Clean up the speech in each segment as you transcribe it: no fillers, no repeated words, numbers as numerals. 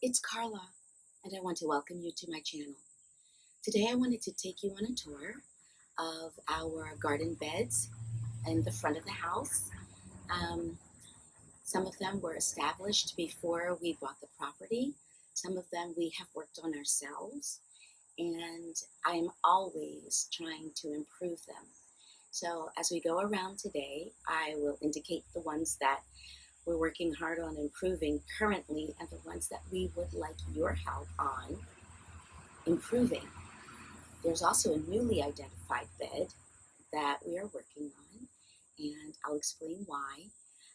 it's Carla, and I want to welcome you to my channel. Today I wanted to take you on a tour of our garden beds in the front of the house. Um, some of them were established before we bought the property. Some of them we have worked on ourselves, and I am always trying to improve them. So as we go around today, I will indicate the ones that we're working hard on improving currently and the ones that we would like your help on improving. There's also a newly identified bed that we are working on, and I'll explain why.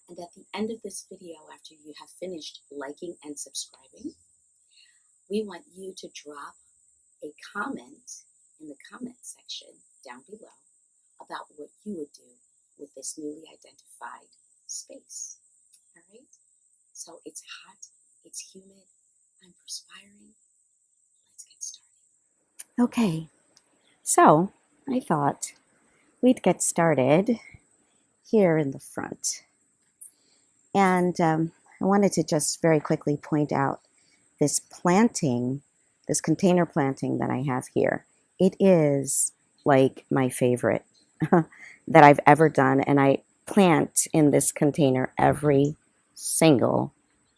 And at the end of this video, after you have finished liking and subscribing, we want you to drop a comment in the comment section down below about what you would do with this newly identified space. All right? So it's hot, it's humid, I'm perspiring. Let's get started. Okay, so I thought we'd get started here in the front. And I wanted to just very quickly point out this planting, this container planting that I have here. It is like my favorite that I've ever done, and I plant in this container every single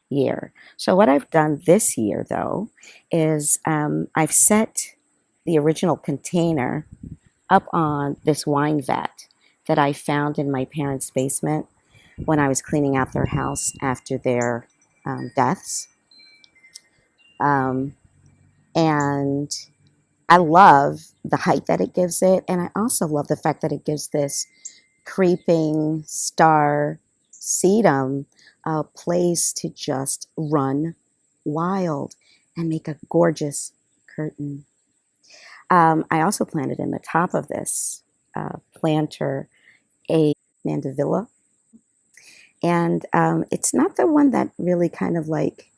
year. So what I've done this year, though, is I've set the original container up on this wine vat that I found in my parents' basement when I was cleaning out their house after their deaths. And I love the height that it gives it, and I also love the fact that it gives this creeping star sedum a place to just run wild and make a gorgeous curtain. I also planted in the top of this planter a mandevilla, and it's not the one that really kind of like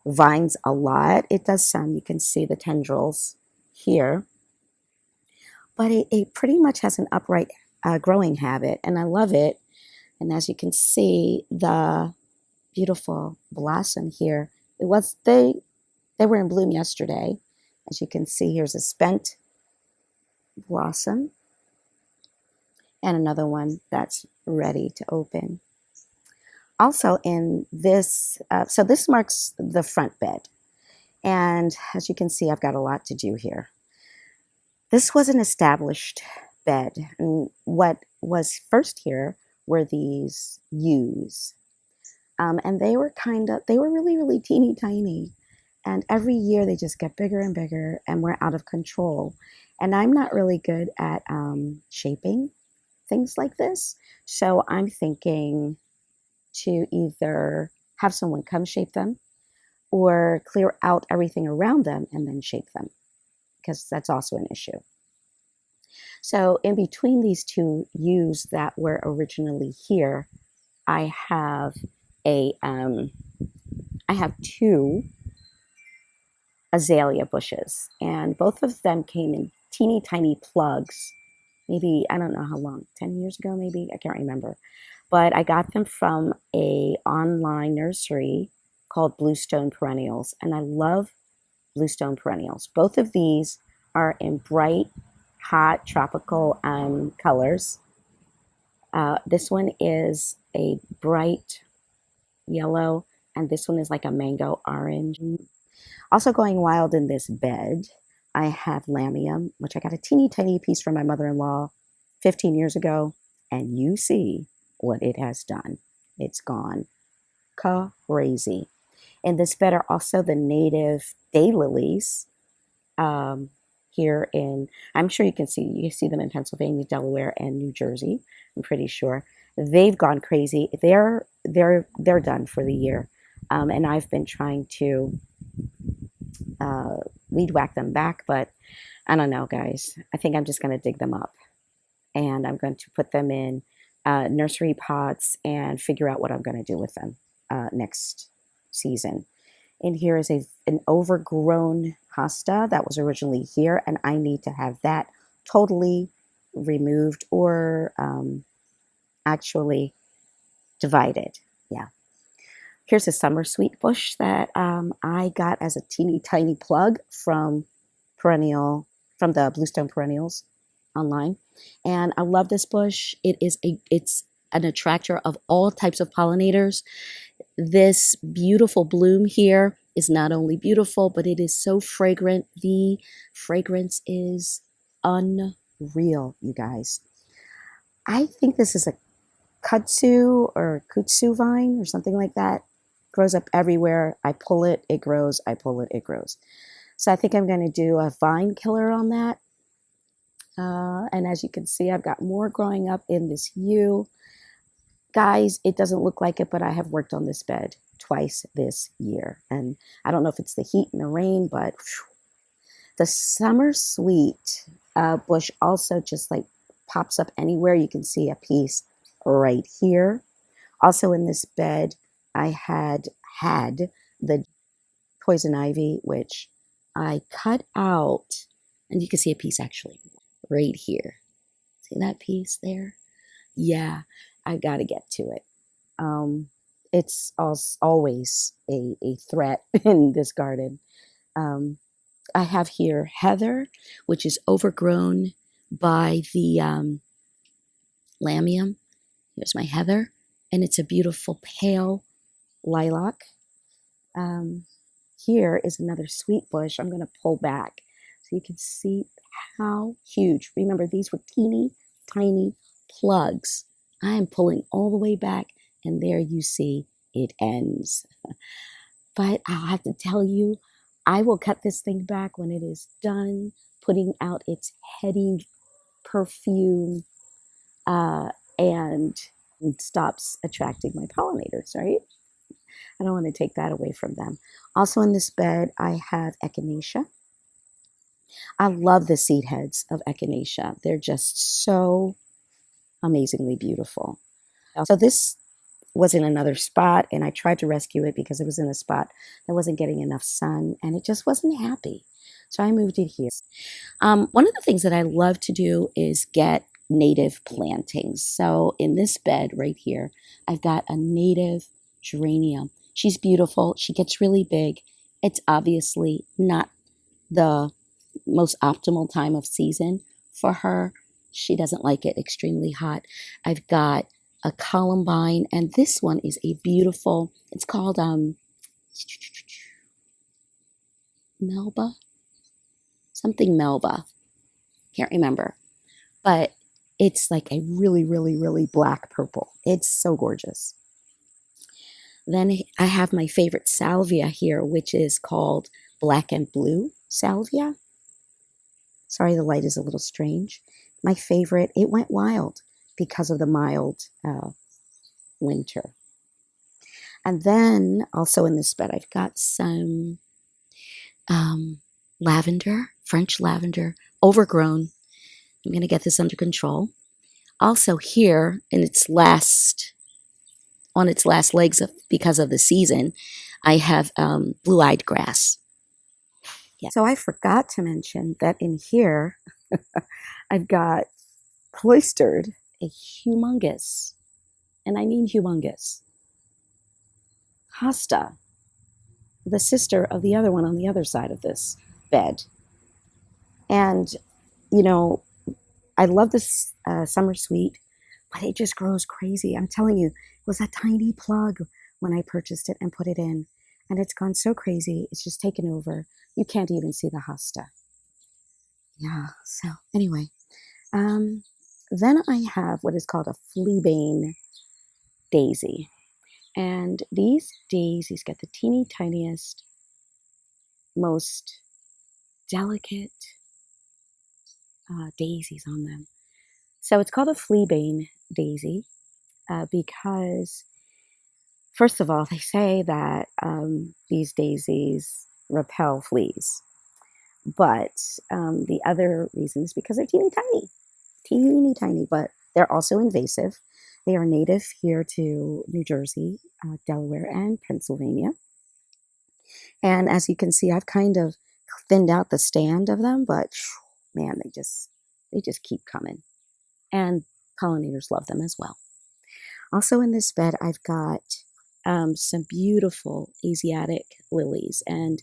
vines a lot. It does some. You can see the tendrils here, but it pretty much has an upright growing habit, and I love it. And as you can see, the beautiful blossom here, they were in bloom yesterday. As you can see, here's a spent blossom and another one that's ready to open. Also in this, so this marks the front bed. And as you can see, I've got a lot to do here. This was an established bed. And what was first here were these yews. And they were really, really teeny tiny. And every year they just get bigger and bigger, and we're out of control. And I'm not really good at shaping things like this. So I'm thinking to either have someone come shape them or clear out everything around them and then shape them, because that's also an issue. So in between these two yews that were originally here, I have two azalea bushes, and both of them came in teeny tiny plugs. Maybe, I don't know how long, 10 years ago maybe, I can't remember. But I got them from a online nursery called Bluestone Perennials, and I love Bluestone Perennials. Both of these are in bright, hot, tropical colors. This one is a bright yellow, and this one is like a mango orange. Also going wild in this bed, I have lamium, which I got a teeny tiny piece from my mother-in-law 15 years ago, and you see what it has done. It's gone crazy. In this bed are also the native daylilies. Here in, I'm sure you see them in Pennsylvania, Delaware, and New Jersey. I'm pretty sure they've gone crazy. They're done for the year, and I've been trying to weed whack them back, but I don't know, guys. I think I'm just going to dig them up, and I'm going to put them in nursery pots and figure out what I'm going to do with them next season. And here is an overgrown hosta that was originally here, and I need to have that totally removed or actually divided. Yeah. Here's a summersweet bush that I got as a teeny tiny plug from the Bluestone Perennials online. And I love this bush. It's an attractor of all types of pollinators. This beautiful bloom here is not only beautiful, but it is so fragrant. The fragrance is unreal, you guys. I think this is a kudzu or kutsu vine or something like that. Grows up everywhere. I pull it, it grows. I pull it, it grows. So I think I'm going to do a vine killer on that. And as you can see, I've got more growing up in this yew. Guys, it doesn't look like it, but I have worked on this bed twice this year. And I don't know if it's the heat and the rain, but whew. The summersweet bush also just like pops up anywhere. You can see a piece right here. Also in this bed, I had the poison ivy, which I cut out, and you can see a piece actually right here. See that piece there? Yeah, I got to get to it. It's always a threat in this garden. I have here heather, which is overgrown by the lamium. Here's my heather, and it's a beautiful pale lilac. Here is another sweet bush. I'm going to pull back so you can see how huge. Remember, these were teeny tiny plugs. I am pulling all the way back, and there you see it ends. But I'll have to tell you, I will cut this thing back when it is done putting out its heady perfume and stops attracting my pollinators, right? I don't want to take that away from them. Also in this bed, I have echinacea. I love the seed heads of echinacea. They're just so amazingly beautiful. So this was in another spot, and I tried to rescue it because it was in a spot that wasn't getting enough sun, and it just wasn't happy. So I moved it here. One of the things that I love to do is get native plantings. So in this bed right here, I've got a native geranium. She's beautiful. She gets really big. It's obviously not the most optimal time of season for her. She doesn't like it extremely hot. I've got a columbine, and this one is a beautiful, it's called Melba? Something Melba. Can't remember. But it's like a really, really, really black purple. It's so gorgeous. Then I have my favorite salvia here, which is called black and blue salvia. Sorry, the light is a little strange. My favorite, it went wild because of the mild winter. And then also in this bed, I've got some lavender, French lavender, overgrown. I'm going to get this under control. Also here, on its last legs because of the season, I have blue-eyed grass. Yeah. So I forgot to mention that in here, I've got cloistered a humongous, and I mean humongous, hosta, the sister of the other one on the other side of this bed. And, you know, I love this summersweet, but it just grows crazy. I'm telling you, it was a tiny plug when I purchased it and put it in. And it's gone so crazy, it's just taken over. You can't even see the hosta. Yeah, so anyway. Then I have what is called a fleabane daisy. And these daisies get the teeny tiniest, most delicate daisies on them. So it's called a fleabane daisy because, first of all, they say that these daisies repel fleas. But the other reason is because they're teeny tiny, but they're also invasive. They are native here to New Jersey, Delaware, and Pennsylvania. And as you can see, I've kind of thinned out the stand of them, but man, they just keep coming. And pollinators love them as well. Also in this bed, I've got some beautiful Asiatic lilies, and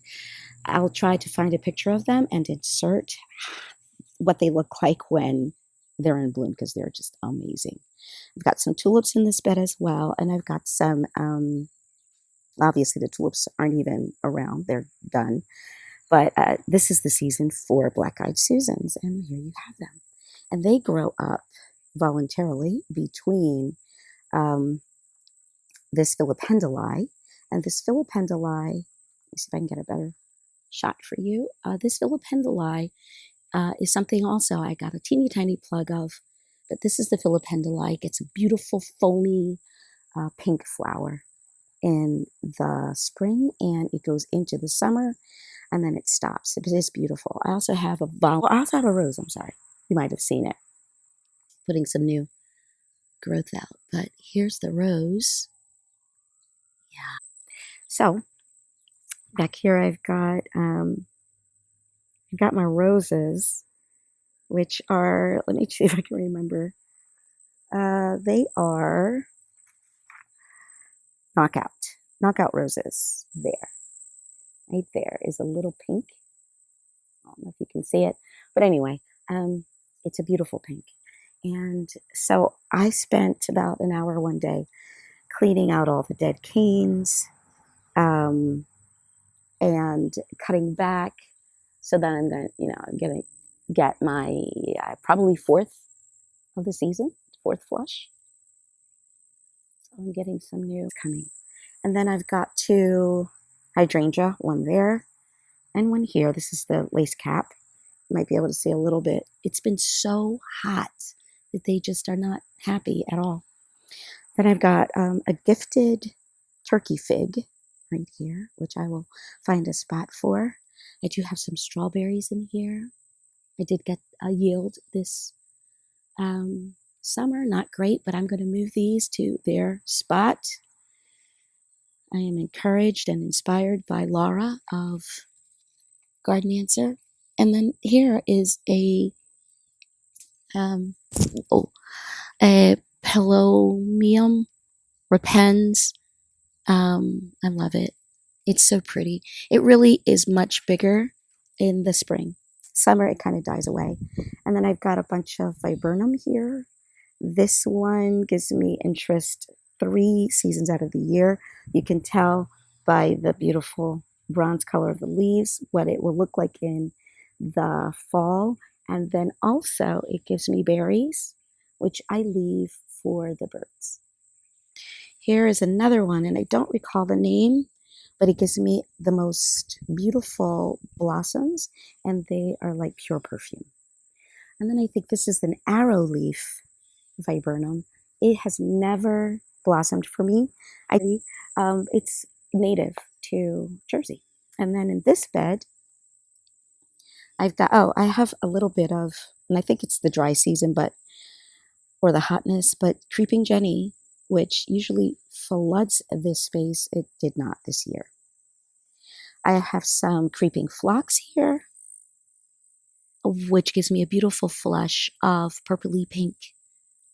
I'll try to find a picture of them and insert what they look like when they're in bloom, because they're just amazing. I've got some tulips in this bed as well, and I've got some, obviously the tulips aren't even around, they're done. But this is the season for black-eyed Susans, and here you have them. And they grow up voluntarily between this filipenduli, and this filipenduli, let me see if I can get a better shot for you. This filipenduli is something also I got a teeny tiny plug of, but this is the filipenduli. It gets a beautiful foamy pink flower in the spring, and it goes into the summer, and then it stops. It is beautiful. I also have a rose. I'm sorry, you might have seen it, putting some new growth out. But here's the rose. Yeah. So back here, I've got my roses, which are, let me see if I can remember. They are knockout roses. There, right there is a little pink. I don't know if you can see it, but anyway, it's a beautiful pink. And so I spent about an hour one day cleaning out all the dead canes, and cutting back. So then I'm gonna get my probably fourth of the season, fourth flush. So I'm getting some new coming. And then I've got two hydrangea, one there and one here. This is the lace cap. You might be able to see a little bit. It's been so hot that they just are not happy at all. Then I've got a gifted turkey fig right here, which I will find a spot for. I do have some strawberries in here. I did get a yield this summer. Not great, but I'm going to move these to their spot. I am encouraged and inspired by Laura of Garden Answer. And then here is a Pelomium repens. I love it. It's so pretty. It really is much bigger in the spring. Summer, it kind of dies away. And then I've got a bunch of viburnum here. This one gives me interest 3 seasons out of the year. You can tell by the beautiful bronze color of the leaves what it will look like in the fall. And then also it gives me berries, which I leave for the birds. Here is another one, and I don't recall the name, but it gives me the most beautiful blossoms, and they are like pure perfume. And then I think this is an arrow leaf viburnum. It has never blossomed for me. It's native to Jersey. And then in this bed, I have a little bit of, and I think it's the dry season, or the hotness, but Creeping Jenny, which usually floods this space, it did not this year. I have some Creeping Phlox here, which gives me a beautiful flush of purpley pink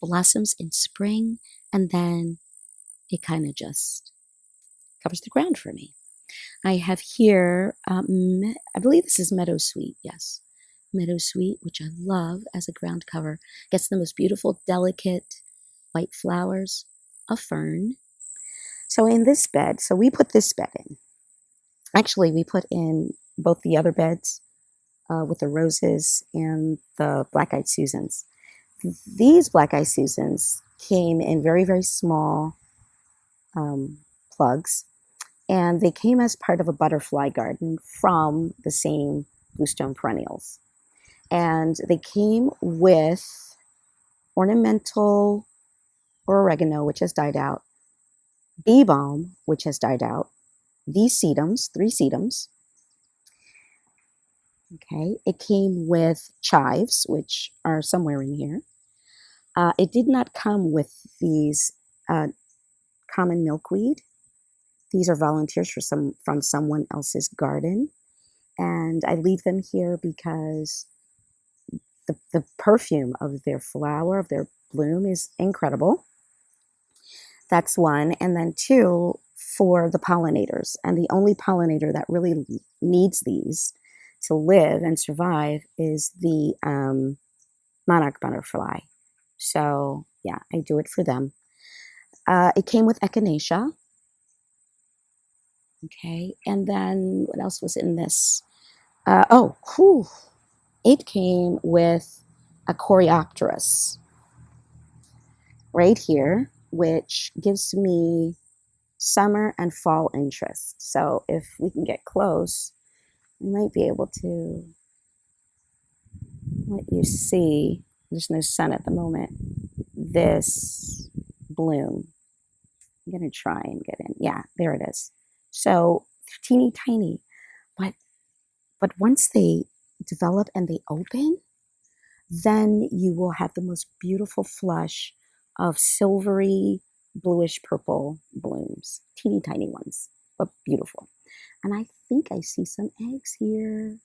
blossoms in spring, and then it kind of just covers the ground for me. I have here, I believe this is Meadowsweet, yes. Meadowsweet, which I love as a ground cover. Gets the most beautiful, delicate white flowers, a fern. So in this bed, so we put this bed in. Actually, we put in both the other beds with the roses and the black-eyed Susans. These black-eyed Susans came in very, very small plugs, and they came as part of a butterfly garden from the same Bluestone Perennials. And they came with ornamental oregano, which has died out, bee balm, which has died out, these sedums, 3 sedums. Okay, it came with chives, which are somewhere in here. It did not come with these common milkweed. These are volunteers from someone else's garden. And I leave them here because the perfume of their flower, of their bloom, is incredible. That's one. And then 2, for the pollinators. And the only pollinator that really needs these to live and survive is the monarch butterfly. So yeah, I do it for them. It came with echinacea. Okay, and then what else was in this? It came with a coreopteris right here, which gives me summer and fall interest. So if we can get close, I might be able to let you see. There's no sun at the moment. This bloom. I'm going to try and get in. Yeah, there it is. So teeny tiny, but once they develop and they open, then you will have the most beautiful flush of silvery bluish purple blooms, teeny tiny ones, but beautiful. And I think I see some eggs here.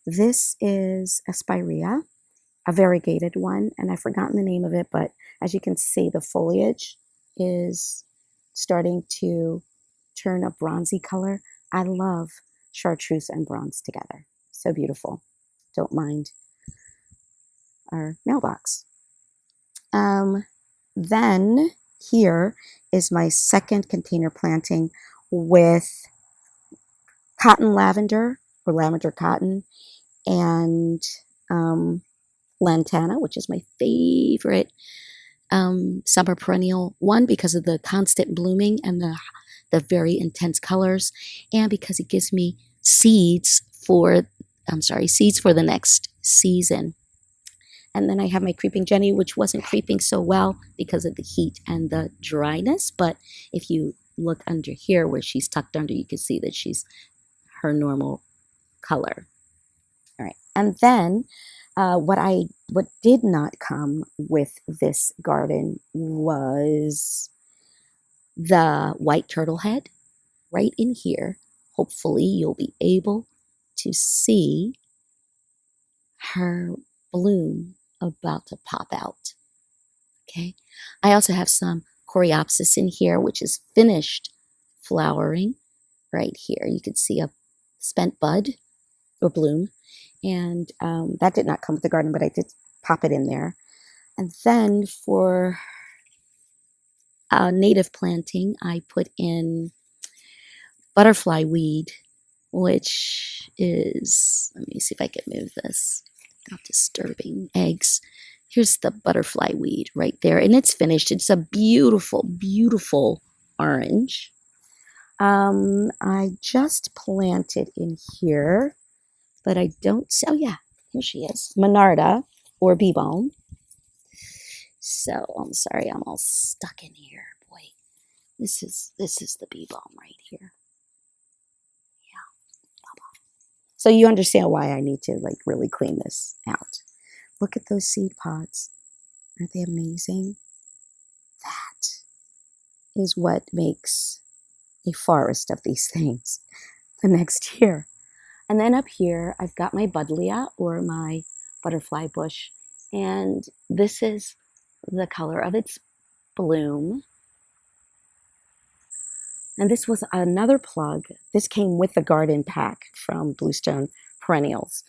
This is a spirea, a variegated one, and I've forgotten the name of it, but as you can see, the foliage is starting to turn a bronzy color. I love chartreuse and bronze together. So beautiful. Don't mind our mailbox. Then here is my second container planting with cotton lavender or lavender cotton and lantana, which is my favorite summer perennial. One, because of the constant blooming and the very intense colors, and because it gives me seeds for the next season. And then I have my creeping Jenny, which wasn't creeping so well because of the heat and the dryness. But if you look under here where she's tucked under, you can see that she's her normal color. All right. And then what did not come with this garden was the white turtle head right in here. Hopefully you'll be able to see her bloom about to pop out. Okay. I also have some coreopsis in here, which is finished flowering right here. You can see a spent bud or bloom. And that did not come with the garden, but I did pop it in there. And then for native planting, I put in butterfly weed, which is, let me see if I can move this without disturbing eggs. Here's the butterfly weed right there, and it's finished. It's a beautiful, beautiful orange. I just planted in here, but I don't see, oh yeah, here she is, Monarda or bee balm. So I'm sorry, I'm all stuck in here. Boy, this is the bee balm right here. Yeah. So you understand why I need to like really clean this out. Look at those seed pods. Aren't they amazing? That is what makes a forest of these things the next year. And then up here, I've got my buddleia or my butterfly bush. And this is the color of its bloom. And this was another plug. This came with the garden pack from Bluestone Perennials.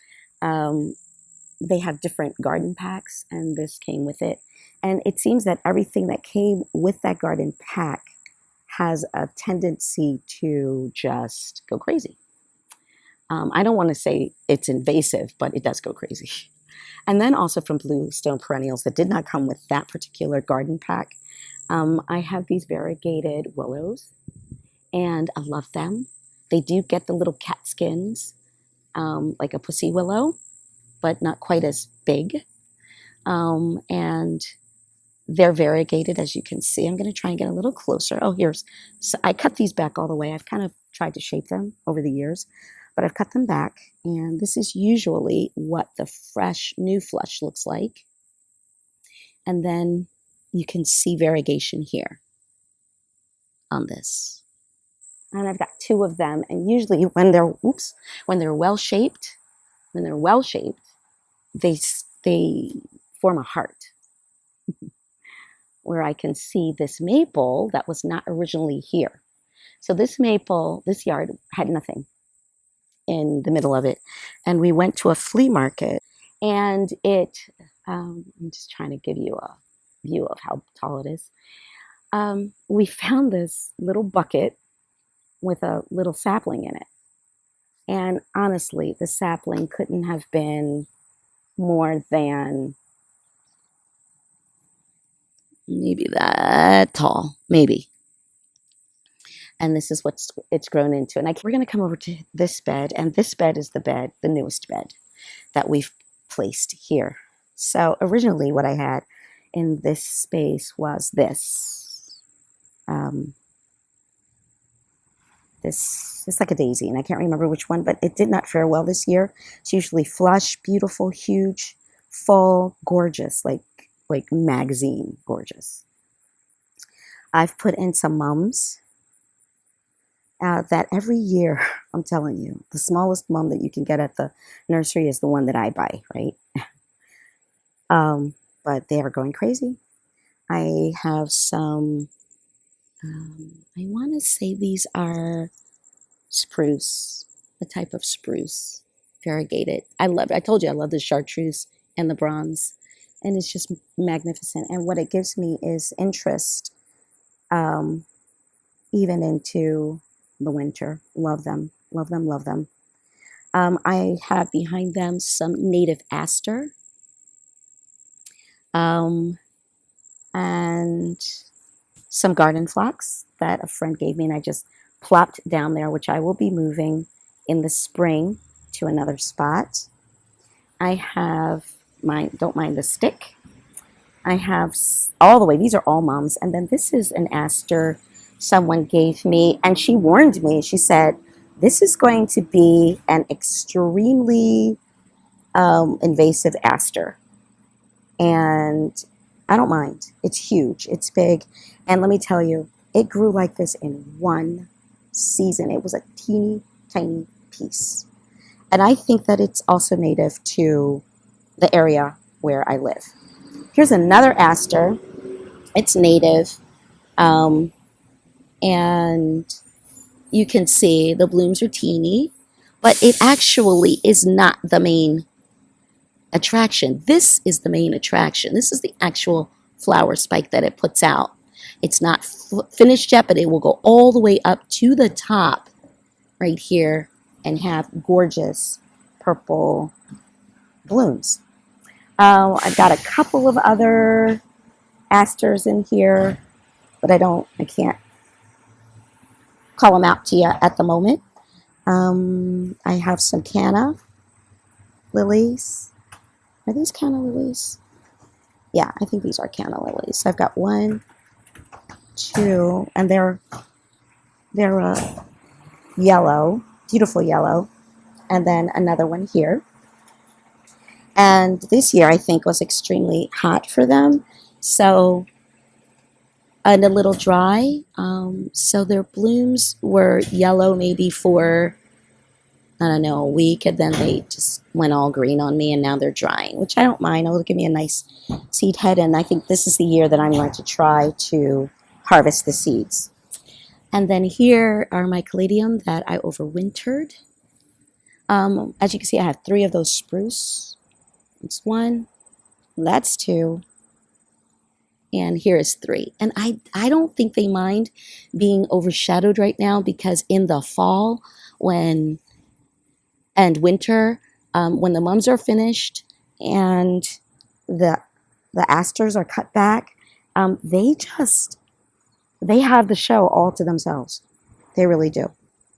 They have different garden packs, and this came with it. And it seems that everything that came with that garden pack has a tendency to just go crazy. I don't want to say it's invasive, but it does go crazy. And then also from Bluestone Perennials that did not come with that particular garden pack, I have these variegated willows, and I love them. They do get the little cat skins, like a pussy willow, but not quite as big. And they're variegated, as you can see. I'm going to try and get a little closer. Oh, so I cut these back all the way. I've kind of tried to shape them over the years, but I've cut them back. And this is usually what the fresh new flush looks like. And then you can see variegation here on this. And I've got two of them. And usually when they're well shaped, they form a heart. where I can see this maple that was not originally here. So this maple, this yard had nothing in the middle of it. And we went to a flea market, and I'm just trying to give you a view of how tall it is. We found this little bucket with a little sapling in it. And honestly, the sapling couldn't have been more than maybe that tall, maybe. And this is what it's grown into. And we're going to come over to this bed, and this bed is the newest bed that we've placed here. So originally what I had in this space was this. It's like a daisy, and I can't remember which one, but it did not fare well this year. It's usually flush, beautiful, huge, full, gorgeous, like magazine gorgeous. I've put in some mums that every year, I'm telling you, the smallest mum that you can get at the nursery is the one that I buy, right? But they are going crazy. I have some, I want to say these are spruce, a type of spruce, variegated. I love it. I told you I love the chartreuse and the bronze, and it's just magnificent. And what it gives me is interest, even into the winter. Love them, love them, love them. I have behind them some native aster, and some garden phlox that a friend gave me, and I just plopped down there, which I will be moving in the spring to another spot. I have don't mind the stick. I have all the way, these are all mums. And then this is an aster someone gave me, and she warned me. She said, this is going to be an extremely invasive aster. And I don't mind. It's huge. It's big. And let me tell you, it grew like this in one season. It was a teeny tiny piece. And I think that it's also native to the area where I live. Here's another aster. It's native. And you can see the blooms are teeny, but it actually is not the main attraction. This is the main attraction. This is the actual flower spike that it puts out. It's not finished yet, but it will go all the way up to the top right here and have gorgeous purple blooms. I've got a couple of other asters in here, but I can't call them out to you at the moment. I have some canna lilies. Are these canna lilies? Yeah, I think these are canna lilies. So I've got 1, 2, and they're yellow, beautiful yellow, and then another one here. And this year I think was extremely hot for them, so and a little dry. So their blooms were yellow maybe for, I don't know, a week, and then they just went all green on me, and now they're drying, which I don't mind. It'll give me a nice seed head, and I think this is the year that I'm going to try to harvest the seeds. And then here are my caladium that I overwintered. As you can see, I have 3 of those spruce. It's 1, that's 2, and here is 3. And I don't think they mind being overshadowed right now, because in the fall and winter, when the mums are finished and the asters are cut back, they have the show all to themselves. They really do.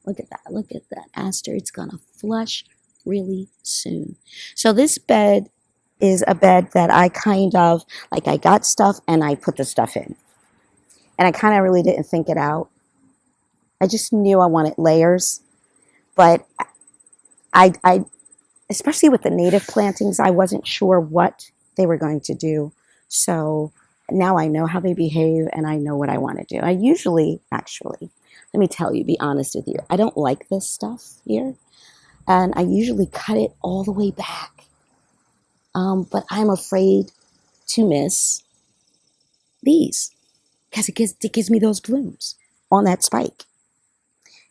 Look at that. Look at that aster. It's going to flush really soon. So this bed is a bed that I kind of, like, I got stuff and I put the stuff in. And I kind of really didn't think it out. I just knew I wanted layers. But I especially with the native plantings, I wasn't sure what they were going to do. So now I know how they behave, and I know what I want to do. I usually, actually, let me tell you, be honest with you, I don't like this stuff here. And I usually cut it all the way back. But I'm afraid to miss. these because it gives me those blooms on that spike.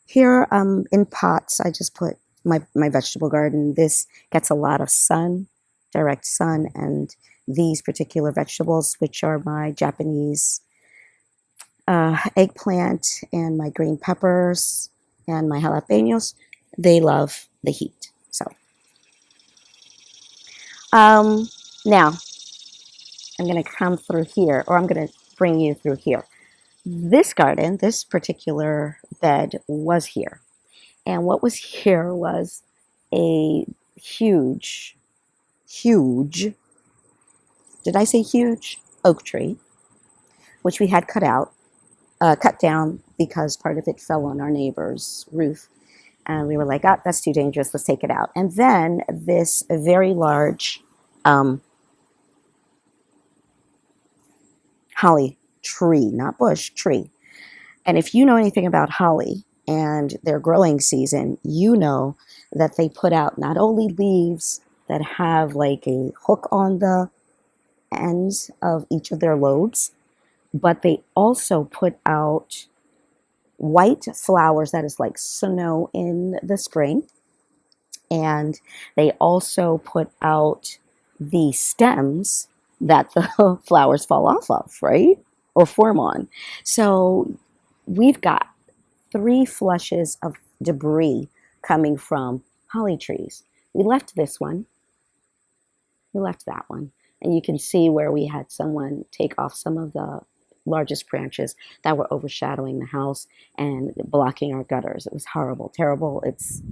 Here in pots, I just put my vegetable garden. This gets a lot of sun, direct sun, and these particular vegetables, which are my Japanese eggplant and my green peppers and my jalapenos, they love the heat. So now I'm going to come through here, or I'm going to bring you through here. This garden, this particular bed was here. And what was here was a huge, huge, did I say huge? Oak tree, which we had cut down because part of it fell on our neighbor's roof. And we were like, oh, that's too dangerous, let's take it out. And then this very large holly tree, not bush, tree. And if you know anything about holly and their growing season, you know that they put out not only leaves that have like a hook on the ends of each of their lobes, but they also put out white flowers that is like snow in the spring. And they also put out the stems that the flowers fall off of, right? Or form on. So we've got 3 flushes of debris coming from holly trees. We left this one. We left that one. And you can see where we had someone take off some of the largest branches that were overshadowing the house and blocking our gutters. It was horrible, terrible. It's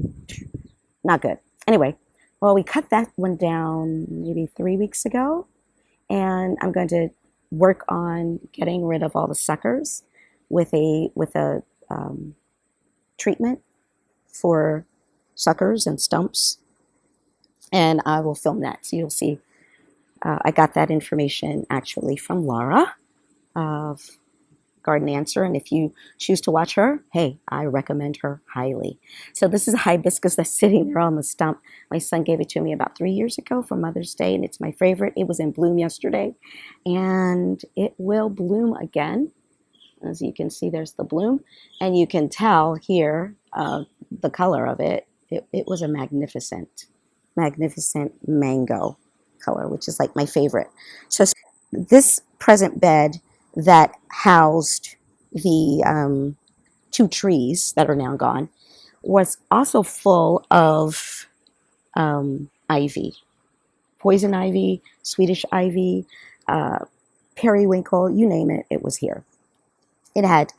not good. Anyway, well, we cut that one down maybe 3 weeks ago. And I'm going to work on getting rid of all the suckers with a treatment for suckers and stumps. And I will film that. So you'll see. I got that information actually from Laura of Garden Answer. And if you choose to watch her, hey, I recommend her highly. So this is a hibiscus that's sitting there on the stump. My son gave it to me about 3 years ago for Mother's Day, and it's my favorite. It was in bloom yesterday, and it will bloom again. As you can see, there's the bloom, and you can tell here the color of it. It was a magnificent mango color, which is like my favorite. So this present bed that housed the 2 trees that are now gone was also full of ivy, poison ivy, Swedish ivy, periwinkle, you name it, it was here. It had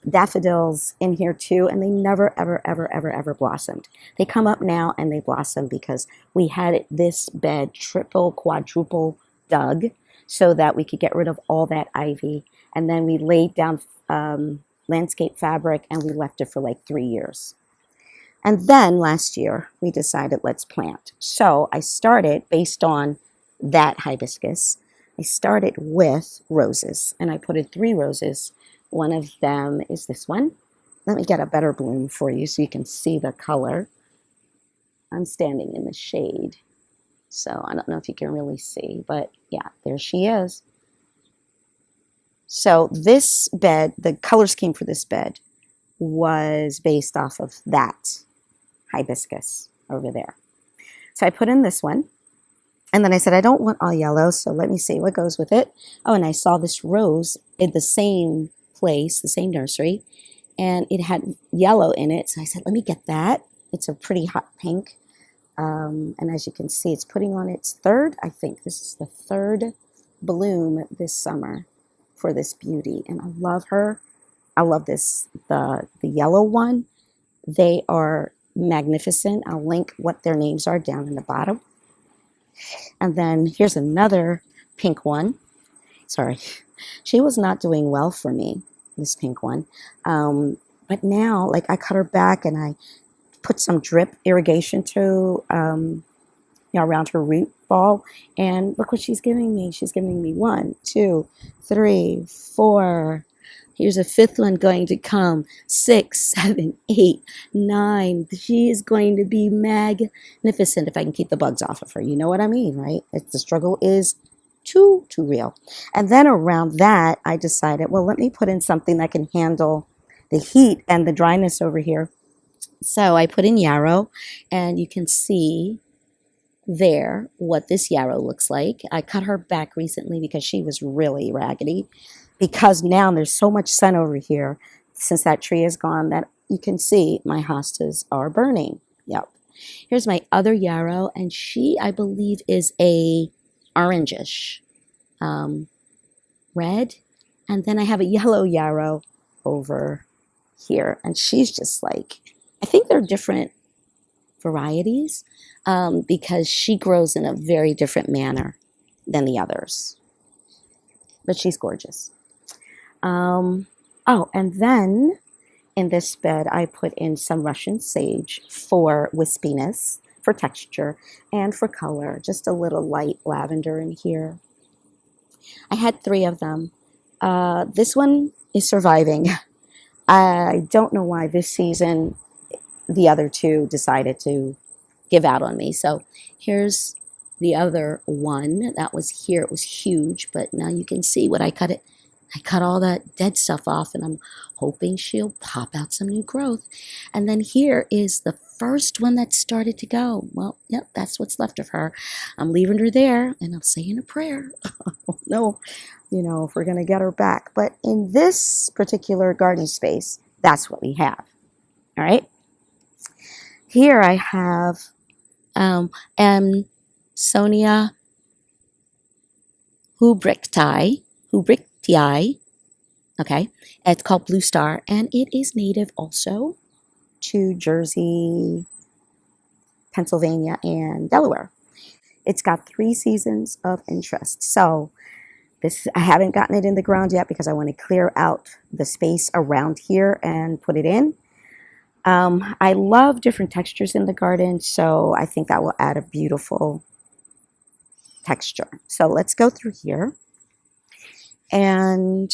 daffodils in here too, and they never, ever blossomed. They come up now and they blossom because we had this bed triple, quadruple dug so that we could get rid of all that ivy. And then we laid down landscape fabric and we left it for like 3 years. And then last year we decided let's plant. So I started based on that hibiscus. I started with roses and I put in 3 roses. One of them is this one. Let me get a better bloom for you so you can see the color. I'm standing in the shade, so I don't know if you can really see, but yeah, there she is. So this bed, the color scheme for this bed was based off of that hibiscus over there. So I put in this one, and then I said, I don't want all yellow, so let me see what goes with it. Oh, and I saw this rose in the same place, the same nursery, and it had yellow in it. So I said, let me get that. It's a pretty hot pink. And as you can see, it's putting on its 3rd, I think this is the 3rd bloom this summer for this beauty. And I love her. I love this, the yellow one. They are magnificent. I'll link what their names are down in the bottom. And then here's another pink one. Sorry, she was not doing well for me, this pink one. But now, like, I cut her back and I put some drip irrigation to, around her root ball. And look what she's giving me. She's giving me 1, 2, 3, 4. Here's a 5th one going to come. 6, 7, 8, 9. She is going to be magnificent if I can keep the bugs off of her. You know what I mean, right? The struggle is too real. And then around that, I decided, well, let me put in something that can handle the heat and the dryness over here. So I put in yarrow, and you can see there what this yarrow looks like. I cut her back recently because she was really raggedy, because now there's so much sun over here since that tree is gone that you can see my hostas are burning. Yep. Here's my other yarrow, and she, I believe, is a orangish red. And then I have a yellow yarrow over here, and she's just like, I think they're different varieties because she grows in a very different manner than the others. But she's gorgeous. Oh, and then in this bed, I put in some Russian sage for wispiness, for texture, and for color. Just a little light lavender in here. I had 3 of them. This one is surviving. I don't know why this season the other 2 decided to give out on me. So here's the other one that was here. It was huge, but now you can see what I cut it. I cut all that dead stuff off, and I'm hoping she'll pop out some new growth. And then here is the first one that started to go. Well, yep, that's what's left of her. I'm leaving her there, and I'm saying a prayer. No, if we're going to get her back. But in this particular garden space, that's what we have. All right. Here I have Sonia hubrichtii. Okay, it's called Blue Star, and it is native also to Jersey, Pennsylvania, and Delaware. It's got 3 seasons of interest. So I haven't gotten it in the ground yet because I want to clear out the space around here and put it in. I love different textures in the garden, so I think that will add a beautiful texture. So let's go through here. And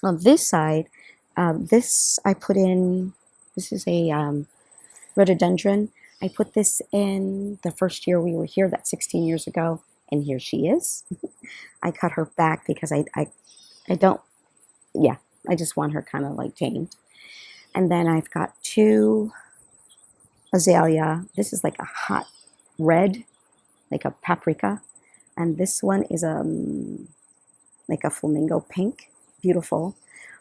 on this side, this I put in, this is a rhododendron. I put this in the first year we were here, that's 16 years ago, and here she is. I cut her back because I don't, yeah, I just want her kind of like tamed. And then I've got 2 azalea. This is like a hot red, like a paprika. And this one is like a flamingo pink, beautiful.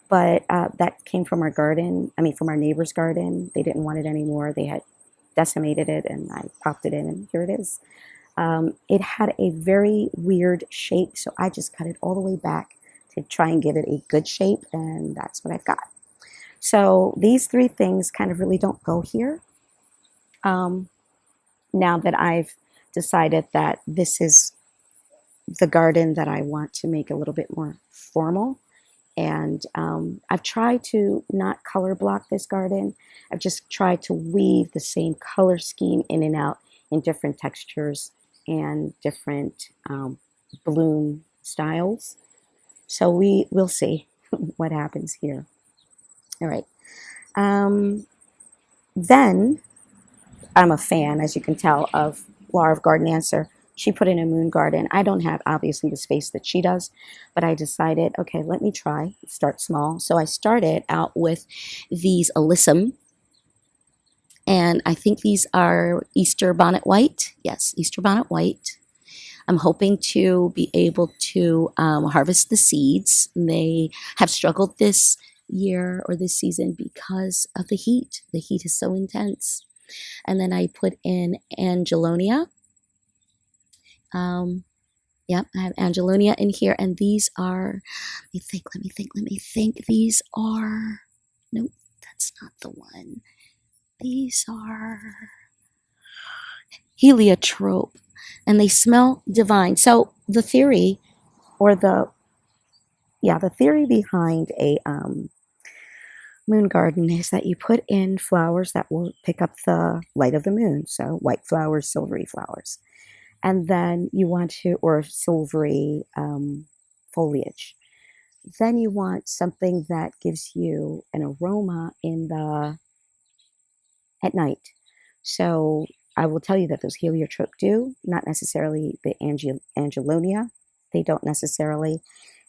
But that came from our garden, from our neighbor's garden. They didn't want it anymore. They had decimated it, and I popped it in, and here it is. It had a very weird shape, so I just cut it all the way back to try and give it a good shape, and that's what I've got. So these 3 things kind of really don't go here. Now that I've decided that this is the garden that I want to make a little bit more formal. And I've tried to not color block this garden. I've just tried to weave the same color scheme in and out in different textures and different bloom styles. So we'll see what happens here. All right. Then I'm a fan, as you can tell, of Laura of Garden Answer. She put in a moon garden. I don't have, obviously, the space that she does, but I decided, okay, let me try, start small. So I started out with these alyssum, and I think these are Easter bonnet white. Yes, Easter bonnet white. I'm hoping to be able to harvest the seeds. They have struggled this year or this season because of the heat. The heat is so intense. And then I put in Angelonia. Yep, I have Angelonia in here, and these are, let me think. These are, nope, that's not the one. These are heliotrope, and they smell divine. So the theory, or the theory behind a moon garden is that you put in flowers that will pick up the light of the moon. So white flowers, silvery flowers. And then you want to, or silvery foliage. Then you want something that gives you an aroma at night. So I will tell you that those heliotrope do, not necessarily the Angelonia. they don't necessarily.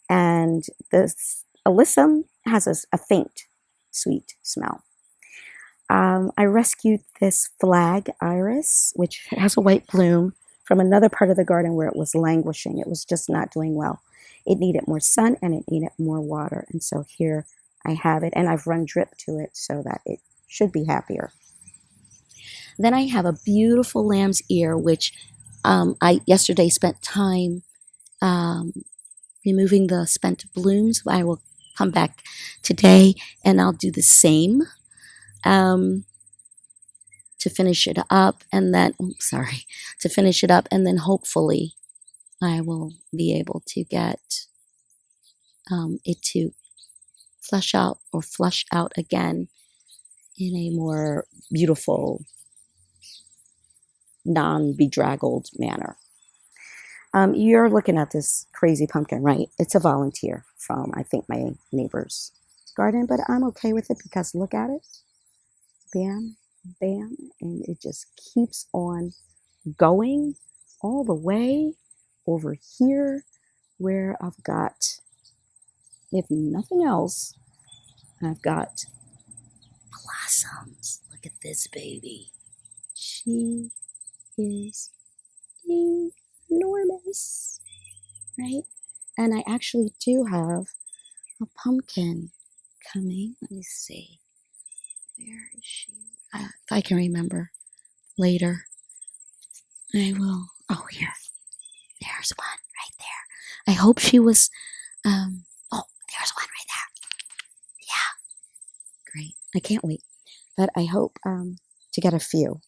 And this alyssum has a faint sweet smell. I rescued this flag iris, which has a white bloom, from another part of the garden where it was languishing. It was just not doing well. It needed more sun and it needed more water. And so here I have it, and I've run drip to it so that it should be happier. Then I have a beautiful lamb's ear, which I yesterday spent time removing the spent blooms. I will come back today and I'll do the same to finish it up, and then to finish it up, and then hopefully I will be able to get it to flush out again in a more beautiful, non-bedraggled manner. You're looking at this crazy pumpkin, right? It's a volunteer from, I think, my neighbor's garden, but I'm okay with it because look at it. Bam, bam, and it just keeps on going all the way over here where I've got, if nothing else, I've got blossoms. Look at this baby. She is enormous, right? And I actually do have a pumpkin coming. Let me see. Where is she? If I can remember later, I will. Oh, here. There's one right there. I hope she was. Oh, there's one right there. Yeah. Great. I can't wait. But I hope to get a few.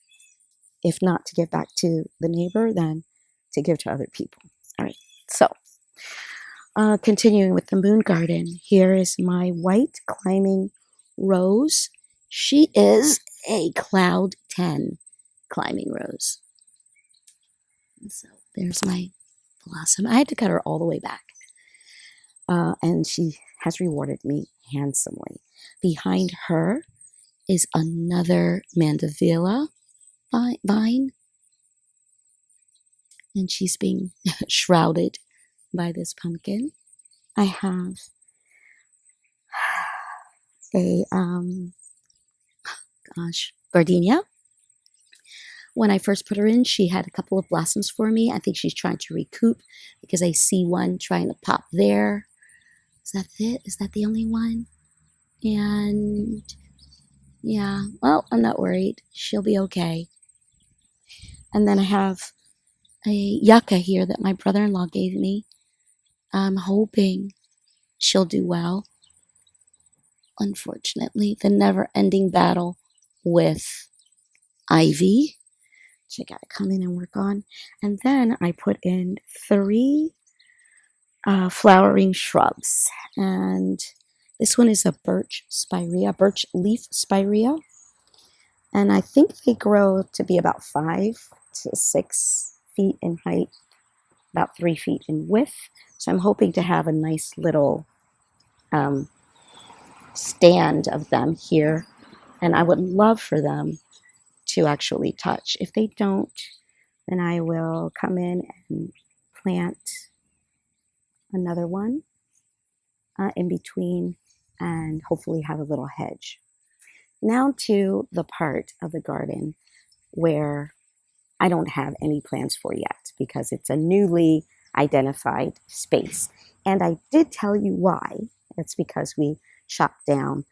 If not to give back to the neighbor, then to give to other people. All right. So, continuing with the moon garden, here is my white climbing rose. She is a cloud 10 climbing rose. So there's my blossom. I had to cut her all the way back. And she has rewarded me handsomely. Behind her is another mandevilla vine. And she's being shrouded by this pumpkin. I have a gardenia. When I first put her in, she had a couple of blossoms for me. I think she's trying to recoup because I see one trying to pop there. Is that it? Is that the only one? And yeah, well, I'm not worried. She'll be okay. And then I have a yucca here that my brother-in-law gave me. I'm hoping she'll do well. Unfortunately, the never-ending battle with ivy, which I gotta come in and work on. And then I put in 3 flowering shrubs. And this one is a birch leaf spirea. And I think they grow to be about 5 to 6 feet in height, about 3 feet in width. So I'm hoping to have a nice little stand of them here. And I would love for them to actually touch. If they don't, then I will come in and plant another one in between and hopefully have a little hedge. Now to the part of the garden where I don't have any plans for yet because it's a newly identified space. And I did tell you why. It's because we chopped down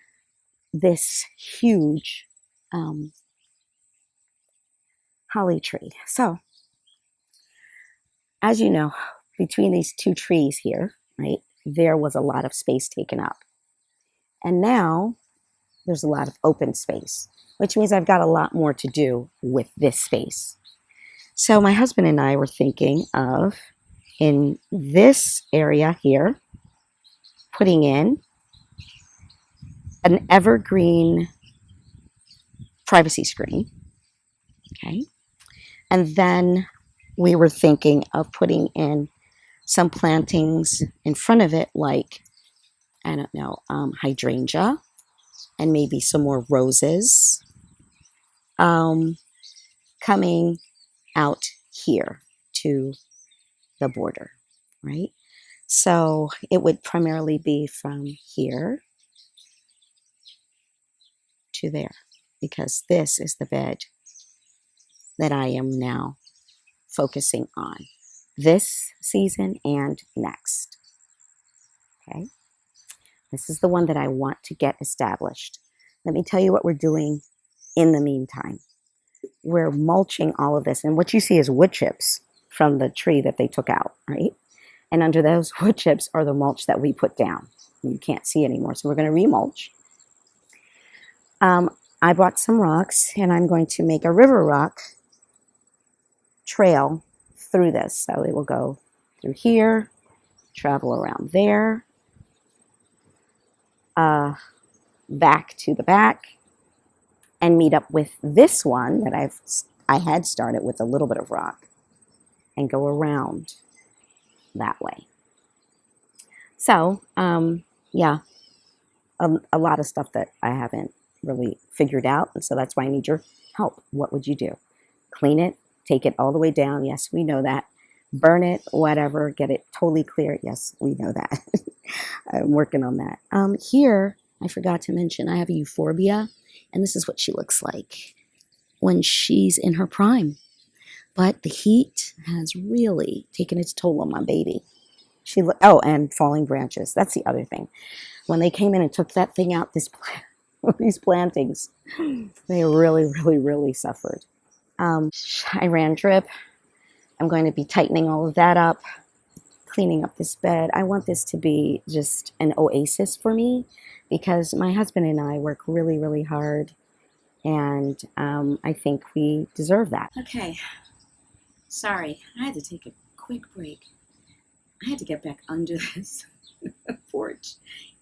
this huge holly tree. So, as you know, between these 2 trees here, right, there was a lot of space taken up. And now there's a lot of open space, which means I've got a lot more to do with this space. So my husband and I were thinking of, in this area here, putting in an evergreen privacy screen. Okay. And then we were thinking of putting in some plantings in front of it, like, I don't know, hydrangea, and maybe some more roses coming out here to the border. right? So it would primarily be from here to there, because this is the bed that I am now focusing on this season and next. Okay, this is the one that I want to get established. Let me tell you what we're doing in the meantime. We're mulching all of this, and what you see is wood chips from the tree that they took out, right? And under those wood chips are the mulch that we put down. You can't see anymore, so we're going to remulch. I bought some rocks, and I'm going to make a river rock trail through this. So it will go through here, travel around there, back to the back, and meet up with this one that I had started with a little bit of rock, and go around that way. So yeah, a lot of stuff that I haven't really figured out, and so that's why I need your help. What would you do? Clean it, take it all the way down. Yes, we know that. Burn it, whatever, get it totally clear. Yes, we know that. I'm working on that. Here, I forgot to mention, I have a euphorbia, and this is what she looks like when she's in her prime. But the heat has really taken its toll on my baby. Oh, and falling branches. That's the other thing. When they came in and took that thing out, these plantings, they really, really, really suffered. I ran drip. I'm going to be tightening all of that up, cleaning up this bed. I want this to be just an oasis for me, because my husband and I work really, really hard, and I think we deserve that. Okay. Sorry, I had to take a quick break. I had to get back under this porch.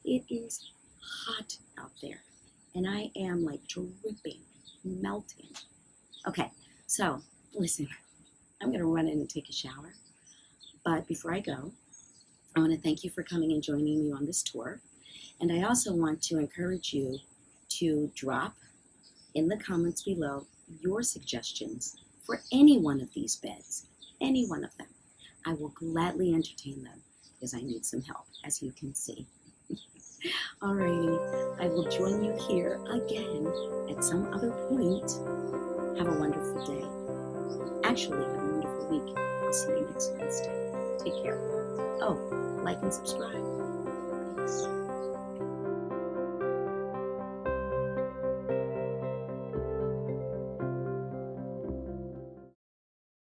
It is hot out there, and I am like dripping, melting. Okay, so listen, I'm going to run in and take a shower. But before I go, I want to thank you for coming and joining me on this tour. And I also want to encourage you to drop in the comments below your suggestions for any one of these beds, any one of them. I will gladly entertain them, because I need some help, as you can see. Alrighty, I will join you here again at some other point. Have a wonderful day. Actually, have a wonderful week. I'll see you next Wednesday. Take care. Oh, like and subscribe. Thanks.